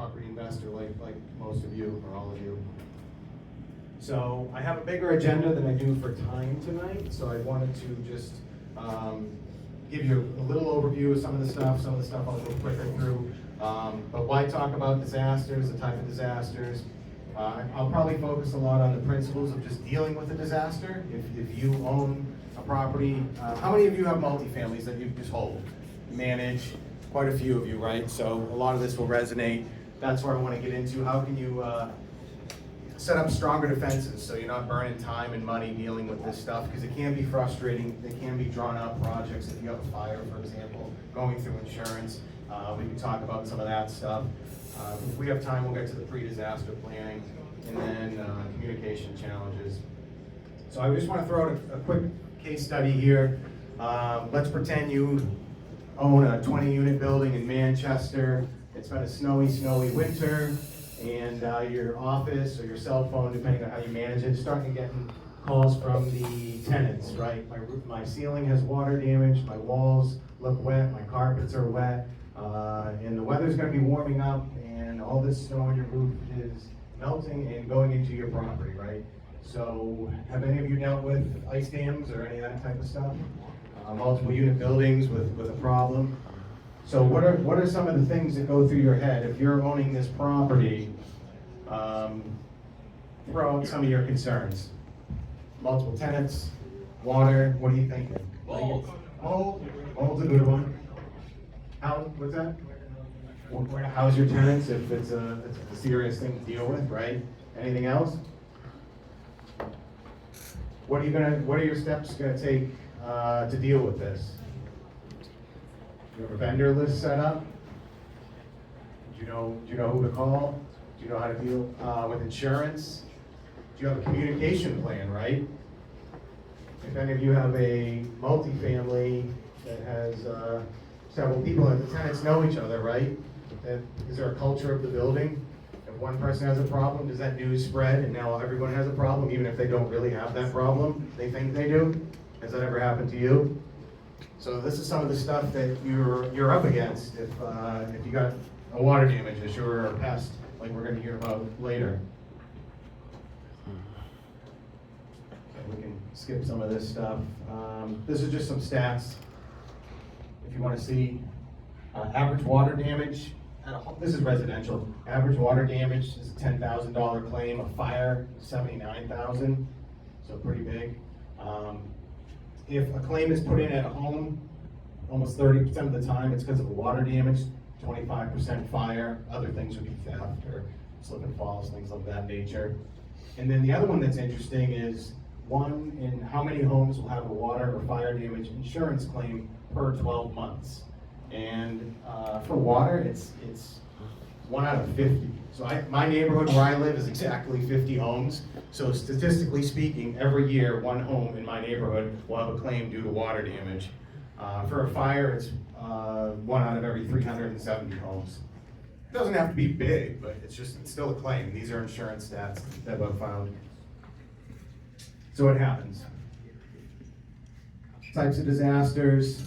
property investor like most of you, or all of you. So I have a bigger agenda than I do for time tonight, so I wanted to just give you a little overview of some of the stuff I'll go quicker through. But why talk about disasters, the type of disasters? I'll probably focus a lot on the principles of just dealing with a disaster. If you own a property, how many of you have multifamilies that you just hold, manage? Quite a few of you, right? So a lot of this will resonate. That's where I want to get into. How can you set up stronger defenses so you're not burning time and money dealing with this stuff, because it can be frustrating. They can be drawn out projects. If you have a fire, for example, going through insurance, we can talk about some of that stuff. If we have time, we'll get to the pre-disaster planning and then communication challenges. So I just want to throw out a quick case study here. Let's pretend you own a 20-unit building in Manchester. It's been a snowy winter, and your office or your cell phone, depending on how you manage it, starting to get calls from the tenants, right? My ceiling has water damage, my walls look wet, my carpets are wet, and the weather's going to be warming up, and all this snow on your roof is melting and going into your property, right? So have any of you dealt with ice dams or any of that type of stuff? Multiple unit buildings with a problem. So what are some of the things that go through your head if you're owning this property? Throw out some of your concerns. Multiple tenants, water. What are you thinking? Mold's a good one. What's that? Where to house your tenants if it's a serious thing to deal with, right? Anything else? What are your steps gonna take to deal with this? Do you have a vendor list set up? Do you know who to call? Do you know how to deal with insurance? Do you have a communication plan, right? If any of you have a multifamily that has several people and the tenants know each other, right? Is there a culture of the building? If one person has a problem, does that news spread and now everyone has a problem, even if they don't really have that problem? They think they do? Has that ever happened to you? So this is some of the stuff that you're up against if you got a water damage issue or a pest, like we're going to hear about later. Okay, we can skip some of this stuff. This is just some stats. If you want to see average water damage, this is residential. Average water damage is a $10,000 claim. A fire, $79,000, so pretty big. If a claim is put in at a home, almost 30% of the time it's because of water damage, 25% fire, other things would be theft or slip and falls, things of that nature. And then the other one that's interesting is one in how many homes will have a water or fire damage insurance claim per 12 months. And for water, it's 1 out of 50. So my neighborhood where I live is exactly 50 homes. So statistically speaking, every year, one home in my neighborhood will have a claim due to water damage. For a fire, it's 1 out of every 370 homes. It doesn't have to be big, but it's still a claim. These are insurance stats that I've found. So what happens? Types of disasters.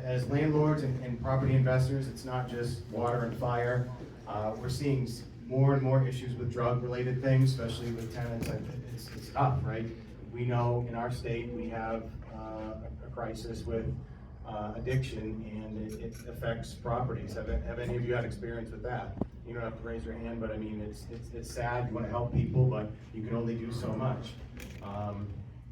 As landlords and property investors, it's not just water and fire. We're seeing more and more issues with drug-related things, especially with tenants. It's tough, right? We know in our state we have a crisis with addiction, and it affects properties. Have any of you had experience with that? You don't have to raise your hand, but I mean, it's sad. You want to help people, but you can only do so much.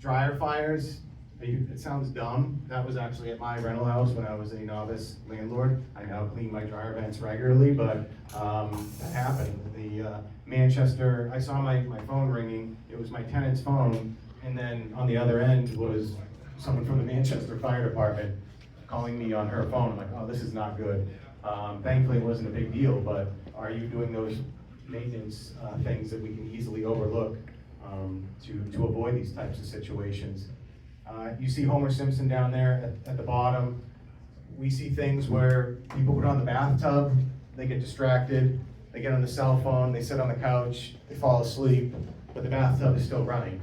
Dryer fires. It sounds dumb. That was actually at my rental house when I was a novice landlord. I now clean my dryer vents regularly, but that happened. The Manchester, I saw my phone ringing. It was my tenant's phone, and then on the other end was someone from the Manchester Fire Department calling me on her phone. I'm like, oh, this is not good. Thankfully, it wasn't a big deal, but are you doing those maintenance things that we can easily overlook to avoid these types of situations? You see Homer Simpson down there at the bottom. We see things where people put on the bathtub, they get distracted, they get on the cell phone, they sit on the couch, they fall asleep, but the bathtub is still running.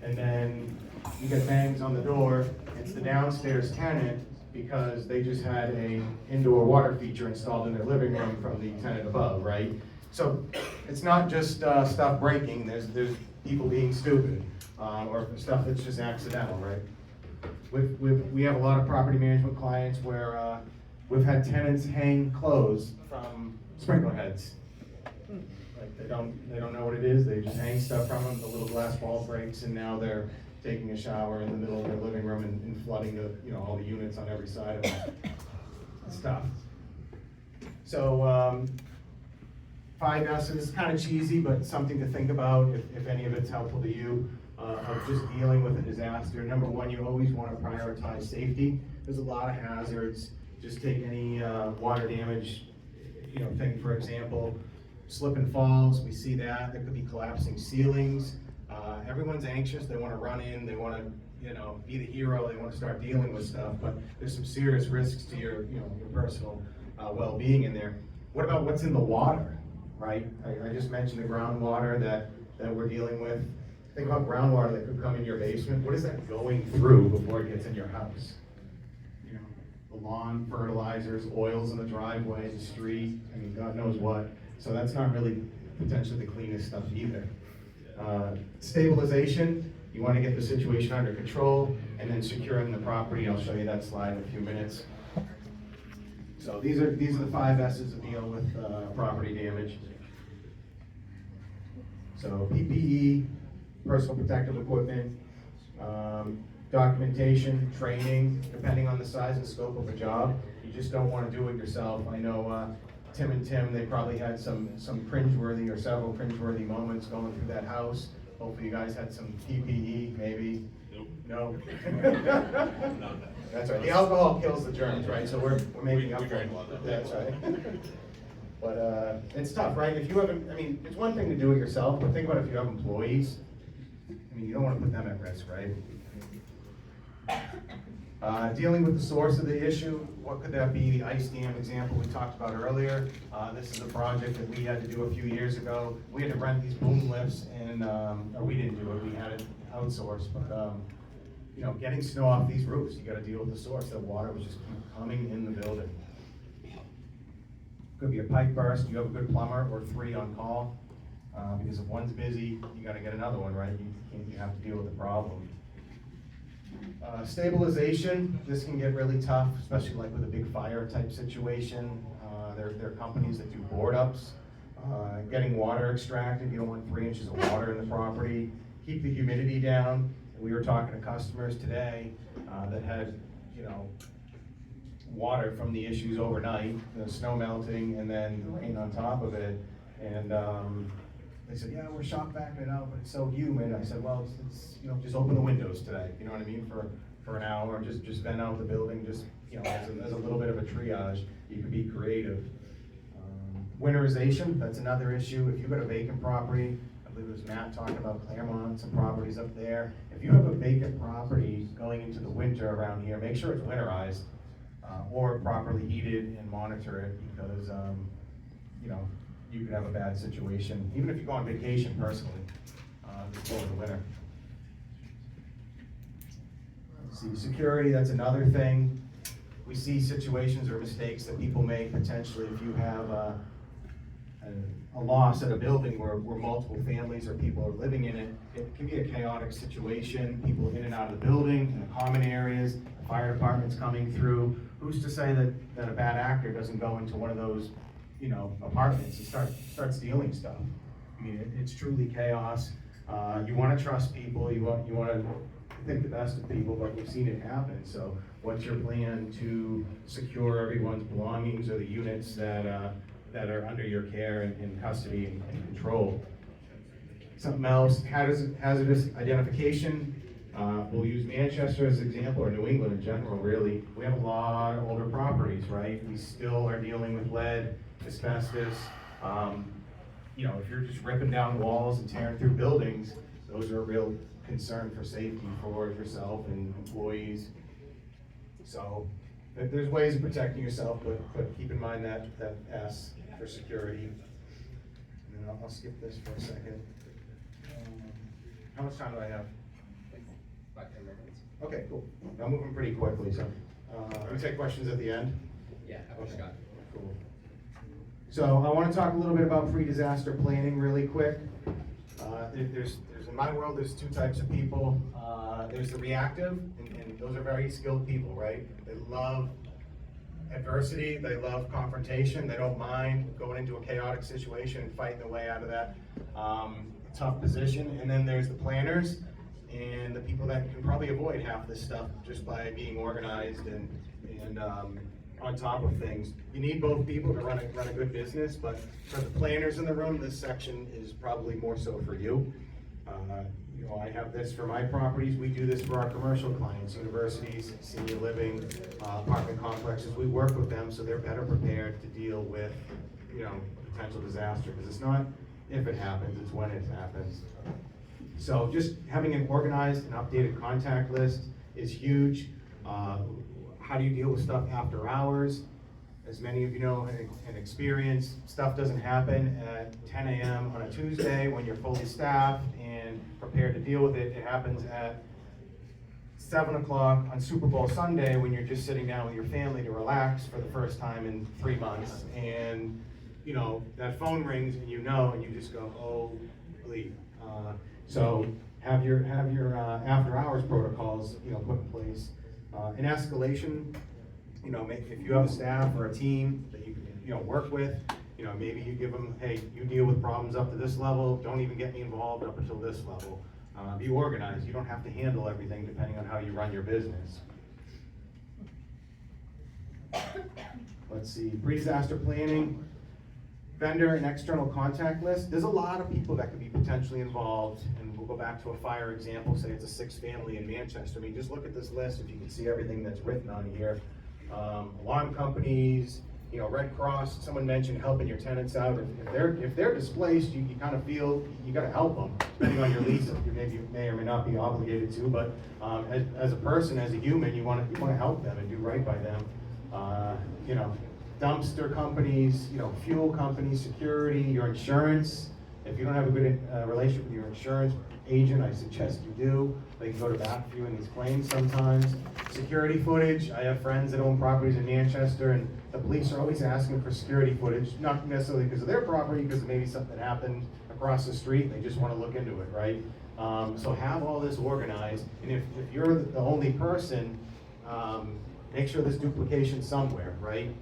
And then you get bangs on the door, it's the downstairs tenant because they just had a indoor water feature installed in their living room from the tenant above, right? So it's not just stuff breaking, there's people being stupid, or stuff that's just accidental, right? We have a lot of property management clients where we've had tenants hang clothes from sprinkler heads. Like they don't know what it is, they just hang stuff from them, the little glass ball breaks, and now they're taking a shower in the middle of their living room and flooding all the units on every side of them. It's tough. So 5S is kind of cheesy, but something to think about if any of it's helpful to you, of just dealing with a disaster. Number one, you always want to prioritize safety. There's a lot of hazards. Just take any water damage, thing, for example, slip and falls, we see that. There could be collapsing ceilings. Everyone's anxious, they want to run in, they want to be the hero, they want to start dealing with stuff, but there's some serious risks to your personal well-being in there. What about what's in the water, right? I just mentioned the groundwater that we're dealing with. Think about groundwater that could come in your basement. What is that going through before it gets in your house? The lawn, fertilizers, oils in the driveway, the street, God knows what. So that's not really potentially the cleanest stuff either. Stabilization, you want to get the situation under control, and then securing the property. I'll show you that slide in a few minutes. So these are the 5 S's to deal with property damage. So PPE, personal protective equipment, documentation, training, depending on the size and scope of a job. You just don't want to do it yourself. I know Tim and Tim, they probably had some cringeworthy or several cringeworthy moments going through that house. Hopefully you guys had some PPE, maybe. Nope. No? That's right. The alcohol kills the germs, right? So we're making up for it. That's right. But it's tough, right? If you have, it's one thing to do it yourself, but think about if you have employees. You don't want to put them at risk, right? Dealing with the source of the issue, what could that be? The ice dam example we talked about earlier. This is a project that we had to do a few years ago. We had to rent these boom lifts, and or we didn't do it. We had it outsourced. But getting snow off these roofs, you got to deal with the source. The water was just keep coming in the building. Could be a pipe burst. You have a good plumber or 3 on call, because if one's busy, you got to get another one, right? You have to deal with the problem. Stabilization, this can get really tough, especially like with a big fire type situation. There are companies that do board ups. Getting water extracted, you don't want 3 inches of water in the property. Keep the humidity down. We were talking to customers today that had, water from the issues overnight, the snow melting and then the rain on top of it. And they said, yeah, we're shock backing it out, but it's so humid. I said, well, it's just open the windows today. You know what I mean? For an hour, just vent out the building, just as a little bit of a triage. You can be creative. Winterization, that's another issue. If you've got a vacant property, I believe it was Matt talking about Claremont, some properties up there. If you have a vacant property going into the winter around here, make sure it's winterized or properly heated and monitor it, because you could have a bad situation, even if you go on vacation personally, before the winter. Let's see, security, that's another thing. We see situations or mistakes that people make potentially if you have a loss at a building where multiple families or people are living in it. It can be a chaotic situation, people in and out of the building, in the common areas, the fire department's coming through. Who's to say that a bad actor doesn't go into one of those apartments and start stealing stuff? It's truly chaos. You want to trust people, you want to think the best of people, but we've seen it happen. So what's your plan to secure everyone's belongings or the units that are under your care and custody and control? Something else, hazardous identification. We'll use Manchester as an example, or New England in general, really. We have a lot of older properties, right? We still are dealing with lead, asbestos. If you're just ripping down walls and tearing through buildings, those are a real concern for safety for yourself and employees. So there's ways of protecting yourself, but keep in mind that S for security. And then I'll skip this for a second. How much time do I have? About 10 minutes. Okay, cool. I'm moving pretty quickly, so We take questions at the end. Yeah, after Scott. Cool. So I want to talk a little bit about pre-disaster planning really quick. There's in my world, there's two types of people. There's the reactive, and those are very skilled people, right? They love adversity, they love confrontation, they don't mind going into a chaotic situation and fighting their way out of that tough position. And then there's the planners and the people that can probably avoid half this stuff just by being organized and on top of things. You need both people to run a good business, but for the planners in the room, this section is probably more so for you. You know, I have this for my properties. We do this for our commercial clients, universities, senior living, apartment complexes. We work with them so they're better prepared to deal with, you know, potential disaster. Because it's not if it happens, it's when it happens. So just having an organized and updated contact list is huge. How do you deal with stuff after hours? As many of you know and experience, stuff doesn't happen at 10 a.m. on a Tuesday when you're fully staffed and prepared to deal with it. It happens at 7 o'clock on Super Bowl Sunday when you're just sitting down with your family to relax for the first time in 3 months. And you know, that phone rings and you just go, oh, bleep. So have your after hours protocols, you know, put in place. An escalation, you know, if you have a staff or a team that you can, work with, you know, maybe you give them, hey, you deal with problems up to this level, don't even get me involved up until this level. Be organized. You don't have to handle everything depending on how you run your business. Let's see, pre-disaster planning, vendor and external contact list. There's a lot of people that could be potentially involved, and we'll go back to a fire example, say it's a 6-family in Manchester. I mean, just look at this list if you can see everything that's written on here. Alarm companies, you know, Red Cross, someone mentioned helping your tenants out. If they're displaced, you kind of feel you got to help them, depending on your lease. You may or may not be obligated to, but as a person, as a human, you want to help them and do right by them. You know, dumpster companies, you know, fuel companies, security, your insurance. If you don't have a good relationship with your insurance agent, I suggest you do. They can go to bat for you in these claims sometimes. Security footage. I have friends that own properties in Manchester, and the police are always asking for security footage, not necessarily because of their property, because maybe something happened across the street, they just want to look into it, right? So have all this organized, and if you're the only person, make sure there's duplication somewhere, right?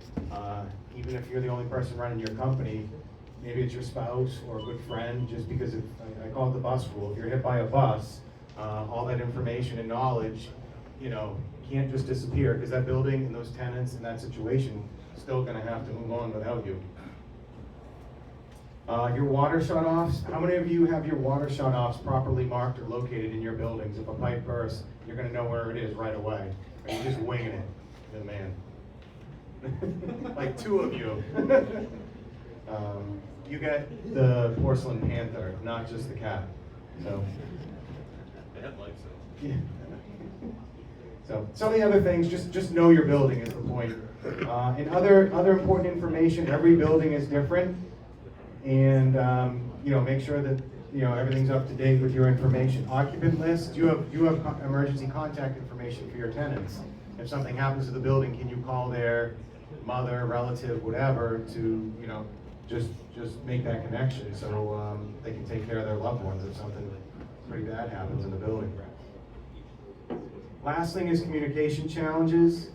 Even if you're the only person running your company, maybe it's your spouse or a good friend, just because I call it the bus rule. If you're hit by a bus, all that information and knowledge, you know, can't just disappear, because that building and those tenants and that situation still gonna have to move on without you. Your water shutoffs. How many of you have your water shutoffs properly marked or located in your buildings? If a pipe bursts, you're gonna know where it is right away. Or you're just winging it. Good man. Like 2 of you. You get the porcelain panther, not just the cat. So. They have lights though. Yeah. So some of the other things, just know your building is the point. And other important information. Every building is different, and you know, make sure that everything's up to date with your information. Occupant list. You have emergency contact information for your tenants. If something happens to the building, can you call their mother, relative, whatever, to just make that connection so they can take care of their loved ones if something pretty bad happens in the building. Last thing is communication challenges.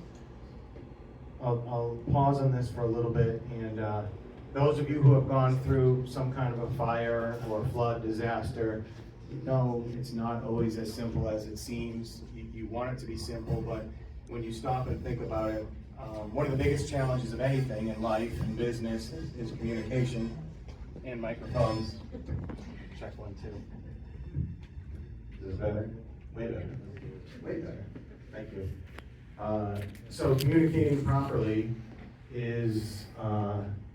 I'll pause on this for a little bit, and those of you who have gone through some kind of a fire or flood disaster, you know it's not always as simple as it seems. You want it to be simple, but when you stop and think about it, one of the biggest challenges of anything in life and business is communication and microphones. Check 1, 2. Is this better? Way better. Way better. Thank you. So communicating properly is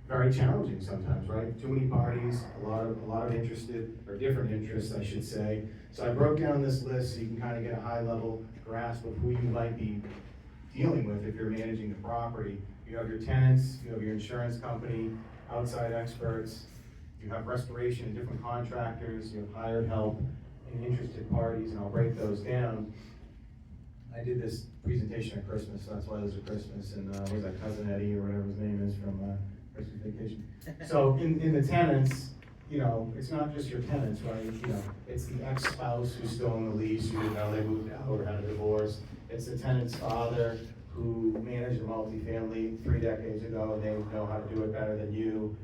very challenging sometimes, right? Too many parties, a lot of interested, or different interests, I should say. So I broke down this list so you can kind of get a high level grasp of who you might be dealing with if you're managing the property. You have your tenants, you have your insurance company, outside experts, you have restoration and different contractors, you have hired help and interested parties, and I'll break those down. I did this presentation at Christmas, so that's why there's a Christmas, and what was that, Cousin Eddie or whatever his name is from Christmas Vacation. So in the tenants, you know, it's not just your tenants, right? You know, it's the ex-spouse who's still in the lease, who didn't know they moved out or had a divorce. It's the tenant's father who managed a multifamily 3 decades ago, and they know how to do it better than you.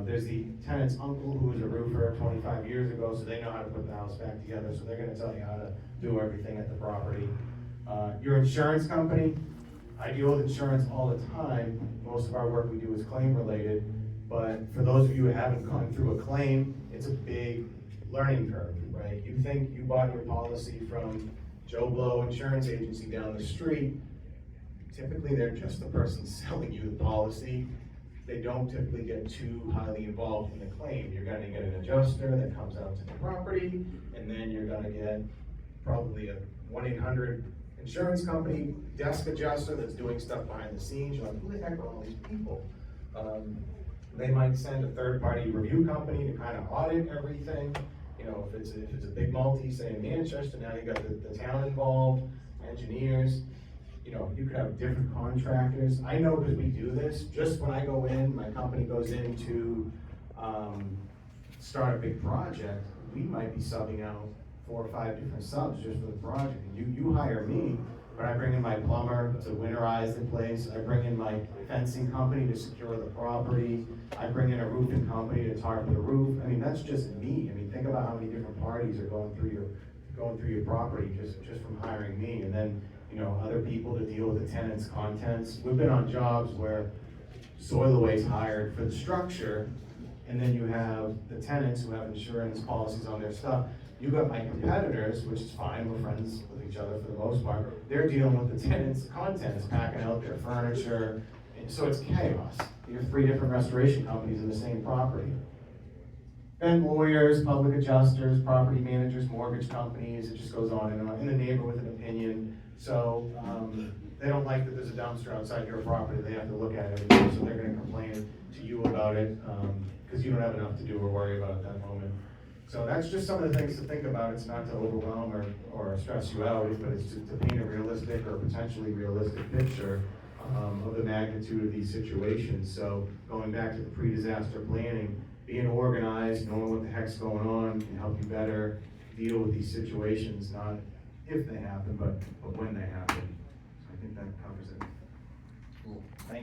There's the tenant's uncle who was a roofer 25 years ago, so they know how to put the house back together, so they're gonna tell you how to do everything at the property. Your insurance company, I deal with insurance all the time. Most of our work we do is claim related, but for those of you who haven't gone through a claim, it's a big learning curve, right? You think you bought your policy from Joe Blow Insurance Agency down the street. Typically, they're just the person selling you the policy. They don't typically get too highly involved in the claim. You're gonna get an adjuster that comes out to the property, and then you're gonna get probably a 1-800 insurance company desk adjuster that's doing stuff behind the scenes. You're like, who the heck are all these people? They might send a third-party review company to kind of audit everything. You know, if it's a big multi, say in Manchester, now you got the town involved, engineers. You know, you could have different contractors. I know because we do this, just when I go in, my company goes in to start a big project, we might be subbing out 4 or 5 different subs just for the project. You hire me, but I bring in my plumber to winterize the place. I bring in my fencing company to secure the property. I bring in a roofing company to tarp the roof. I mean, that's just me. I mean, think about how many different parties are going through your property just from hiring me. And then, you know, other people to deal with the tenants' contents. We've been on jobs where Soilaway's hired for the structure, and then you have the tenants who have insurance policies on their stuff. You got my competitors, which is fine, we're friends with each other for the most part. They're dealing with the tenants' contents, packing out their furniture, and so it's chaos. You have 3 different restoration companies in the same property. And lawyers, public adjusters, property managers, mortgage companies, it just goes on and on. In the neighbor with an opinion. So they don't like that there's a dumpster outside your property. They have to look at it every day, so they're gonna complain to you about it because you don't have enough to do or worry about at that moment. So that's just some of the things to think about. It's not to overwhelm or stress you out, but it's to paint a realistic or potentially realistic picture of the magnitude of these situations. So going back to the pre-disaster planning, being organized, knowing what the heck's going on can help you better deal with these situations, not if they happen, but when they happen. So I think that covers it. Cool, thank you.